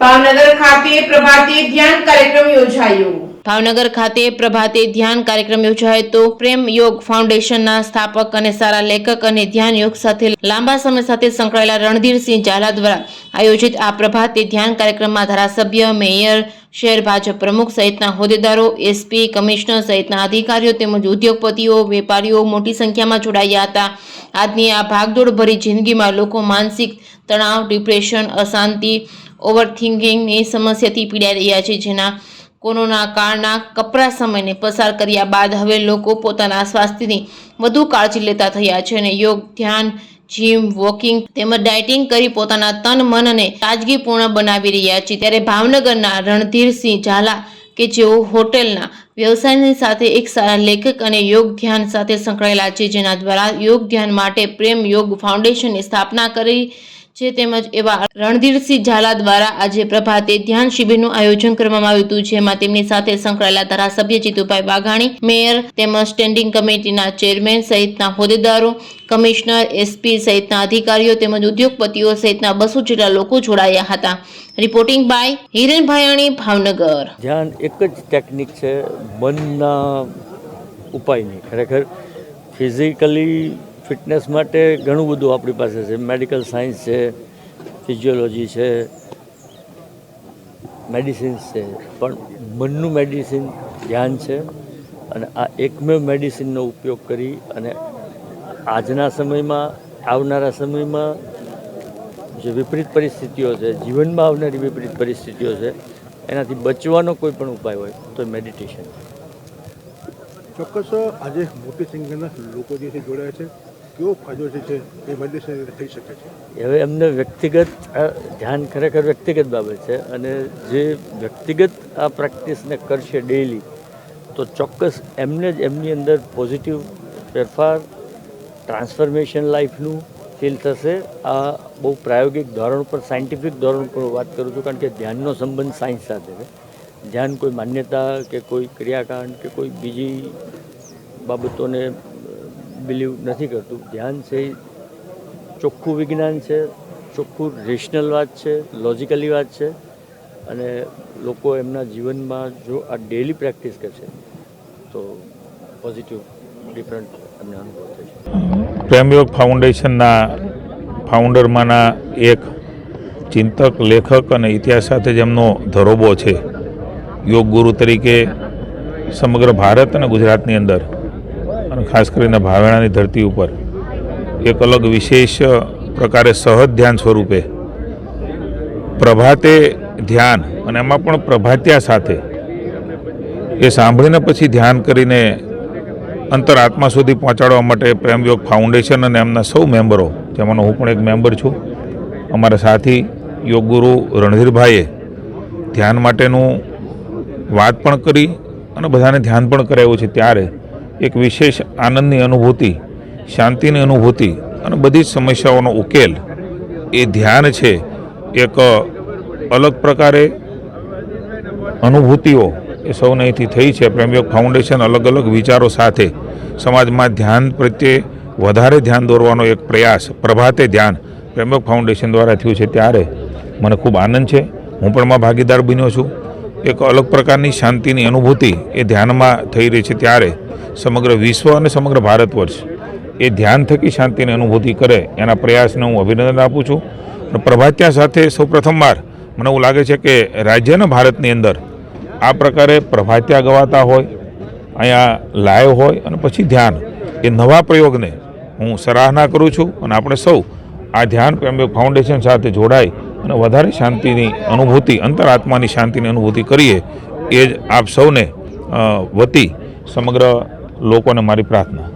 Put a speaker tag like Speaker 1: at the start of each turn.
Speaker 1: ભાવનગર ખાતે પ્રભાતે ધ્યાન કાર્યક્રમ યોજાયો।
Speaker 2: ભાવનગર ખાતે પ્રભાતે ધ્યાન કાર્યક્રમ યોજાયો તો પ્રેમ યોગ ફાઉન્ડેશનના સ્થાપક અને સારા લેખક અને ધ્યાન યોગ સાથે લાંબા સમય સાથે સંકળાયેલા રણધીરસિંહ ઝાલા દ્વારા આયોજિત આ પ્રભાતે ધ્યાન કાર્યક્રમમાં ધારાસભ્ય, મેયર, શહેર ભાજપ પ્રમુખ સહિતના હોદ્દેદારો, એસપી, કમિશનર સહિતના અધિકારીઓ તેમજ ઉદ્યોગપતિઓ, વેપારીઓ મોટી સંખ્યામાં જોડાયા હતા। આજની આ ભાગદોડ ભરી જિંદગીમાં લોકો માનસિક તણાવ, ડિપ્રેશન, અશાંતિ, ઓવરથિંકિંગની સમસ્યાથી પીડાઈ રહ્યા છે, જેના કોરોના કાળના કપરા સમયને પસાર કર્યા બાદ હવે લોકો પોતાના સ્વાસ્થ્યની વધુ કાળજી લેતા થયા છે અને યોગ, ધ્યાન, જીમ, વોકિંગ તેમજ ડાયટિંગ કરી પોતાના તન મનને તાજગીપૂર્ણ બનાવી રહ્યા છે। ત્યારે ભાવનગરના રણધીરસિંહ ઝાલા કે જેઓ હોટેલના વ્યવસાયની સાથે એક સારા લેખક અને યોગ ધ્યાન સાથે સંકળાયેલા છે, જેના દ્વારા યોગ ધ્યાન માટે પ્રેમ યોગ ફાઉન્ડેશનની સ્થાપના કરી છે, તેમજ એવા રણધીરસિંહ ઝાલા દ્વારા આજે પ્રભાતે ધ્યાન શિબિરનું આયોજન કરવામાં આવ્યું હતું, જેમાં તેમની સાથે સંકળાયેલા ધારાસભ્ય જીતુભાઈ વાઘાણી, મેયર તેમજ સ્ટેન્ડિંગ કમિટીના ચેરમેન સહિતના હોદ્દેદારો, કમિશનર, એસપી સહિતના અધિકારીઓ તેમજ ઉદ્યોગપતિઓ સહિતના 200 જેટલા લોકો જોડાયા હતા। Reporting by Hiren Bhayani, Bhavnagar.
Speaker 3: ધ્યાન એક જ ટેકનિક છે મનના ઉપાયની। ખરેખર ફિઝિકલી ફિટનેસ માટે ઘણું બધું આપણી પાસે છે, મેડિકલ સાયન્સ છે, ફિઝિયોલોજી છે, મેડિસિન્સ છે, પણ મનનું મેડિસિન ધ્યાન છે અને આ એકમેવ મેડિસિનનો ઉપયોગ કરી અને આજના સમયમાં, આવનારા સમયમાં જે વિપરીત પરિસ્થિતિઓ છે, જીવનમાં આવનારી વિપરીત પરિસ્થિતિઓ છે, એનાથી બચવાનો કોઈ પણ ઉપાય હોય તો મેડિટેશન।
Speaker 4: ચોક્કસ આજે મોટી સંખ્યાના લોકો જે છે જોડાયા છે, કેવો ફાયદો છે એ મેડિટેશન થઈ શકે છે?
Speaker 3: હવે એમને વ્યક્તિગત ધ્યાન ખરેખર વ્યક્તિગત બાબત છે અને જે વ્યક્તિગત આ પ્રેક્ટિસને કરશે ડેઈલી તો ચોક્કસ એમને જ એમની અંદર પોઝિટિવ ફેરફાર, ટ્રાન્સફોર્મેશન લાઈફનું ફીલ થશે। આ બહુ પ્રાયોગિક ધોરણ પર, સાયન્ટિફિક ધોરણ પર વાત કરું છું, કારણ કે ધ્યાનનો સંબંધ સાયન્સ સાથે છે। ધ્યાન કોઈ માન્યતા કે કોઈ ક્રિયાકાંડ કે કોઈ બીજી બાબતોને બિલીવ નથી કરતું। ધ્યાન છે ચોખ્ખું વિજ્ઞાન છે, ચોખ્ખું રેશનલ વાત છે, લોજિકલી વાત છે અને લોકો એમના જીવનમાં જો આ ડેલી પ્રેક્ટિસ કરશે તો પોઝિટિવ ડિફરન્ટ એમને અનુભવ થશે।
Speaker 5: પ્રેમયોગ ફાઉન્ડેશનના ફાઉન્ડરમાંના એક ચિંતક, લેખક અને ઇતિહાસ સાથે જેમનો ધરોબો છે, યોગ ગુરુ તરીકે સમગ્ર ભારત અને ગુજરાતની અંદર અને ખાસ કરીને ભાવેણાની ધરતી ઉપર એક અલગ વિશેષ પ્રકારે સહજ ધ્યાન સ્વરૂપે પ્રભાતે ધ્યાન અને એમાં પણ પ્રભાત્યા સાથે એ સાંભળીને પછી ધ્યાન કરીને અંતરાત્મા સુધી પહોંચાડવા માટે પ્રેમયોગ ફાઉન્ડેશન અને એમના સૌ મેમ્બરો, જેમાંનો હું પણ એક મેમ્બર છું, અમારા સાથી યોગગુરુ રણધીરભાઈએ ધ્યાન માટેનું વાત પણ કરી અને બધાને ધ્યાન પણ કરાવ્યું છે। ત્યારે એક વિશેષ આનંદની અનુભૂતિ, શાંતિની અનુભૂતિ અને બધી જ સમસ્યાઓનો ઉકેલ એ ધ્યાન છે। એક અલગ પ્રકારે અનુભૂતિઓ એ સૌને અહીંથી થઈ છે। પ્રેમયોગ ફાઉન્ડેશન અલગ અલગ વિચારો સાથે સમાજમાં ધ્યાન પ્રત્યે વધારે ધ્યાન દોરવાનો એક પ્રયાસ પ્રભાતે ધ્યાન પ્રેમયોગ ફાઉન્ડેશન દ્વારા થયું છે। ત્યારે મને ખૂબ આનંદ છે, હું પણ એમાં ભાગીદાર બન્યો છું। એક અલગ પ્રકારની શાંતિની અનુભૂતિ એ ધ્યાનમાં થઈ રહી છે। ત્યારે સમગ્ર વિશ્વ અને સમગ્ર ભારત વર્ષ એ ધ્યાન થકી શાંતિની અનુભૂતિ કરે એના પ્રયાસને હું અભિનંદન આપું છું। પ્રભાત્યા સાથે સૌ પ્રથમવાર મને એવું લાગે છે કે રાજ્યના ભારતની અંદર આ પ્રકારે પ્રભાત્યા ગવાતા હોય, અહીંયા લાઈવ હોય અને પછી ધ્યાન, એ નવા પ્રયોગને હું સરાહના કરું છું અને આપણે સૌ આ ધ્યાન પ્રેમયોગ ફાઉન્ડેશન સાથે જોડાઈ અને વધારે શાંતિની અનુભૂતિ, અંતરાત્માની શાંતિની અનુભૂતિ કરીએ એ જ આપ સૌને વતી સમગ્ર લોકોને મારી પ્રાર્થના।